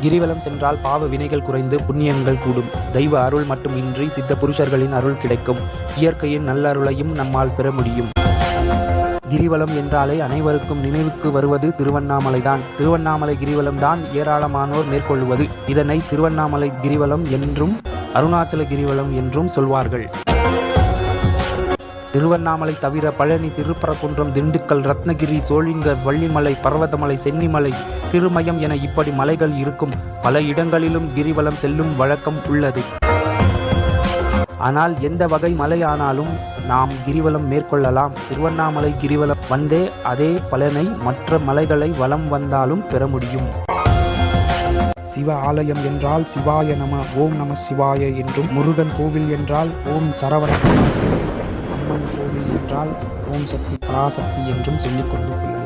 கிரிவலம் சென்றால் பாவ வினைகள் குறைந்து புண்ணியங்கள் கூடும். தெய்வ அருள் மட்டுமின்றி சித்த புருஷர்களின் அருள் கிடைக்கும். இயற்கையின் நல்லருளையும் நம்மால் பெற முடியும். கிரிவலம் என்றாலே அனைவருக்கும் நினைவுக்கு வருவது திருவண்ணாமலைதான். திருவண்ணாமலை கிரிவலம் தான் ஏராளமானோர் மேற்கொள்வது. இதனை திருவண்ணாமலை கிரிவலம் என்றும் அருணாச்சல கிரிவலம் என்றும் சொல்வார்கள். திருவண்ணாமலை தவிர பழனி, திருப்பரங்குன்றம், திண்டுக்கல், ரத்னகிரி, சோளிங்கர், வள்ளிமலை, பர்வதமலை, சென்னிமலை, திருமயம் என இப்படி மலைகள் இருக்கும். பல இடங்களிலும் கிரிவலம் செல்லும் வழக்கம் உள்ளது. ஆனால் எந்த வகை மலை ஆனாலும் நாம் கிரிவலம் மேற்கொள்ளலாம். திருவண்ணாமலை கிரிவலம் வந்தே அதே பலனை மற்ற மலைகளை வலம் வந்தாலும் பெற முடியும். சிவ ஆலயம் என்றால் சிவாய நம, ஓம் நம சிவாய என்றும், முருகன் கோவில் என்றால் ஓம் சரவண, அம்மன் கோவில் என்றால் ஓம் சக்தி பராசக்தி என்றும் சொல்லிக்கொண்டு செல்லும்.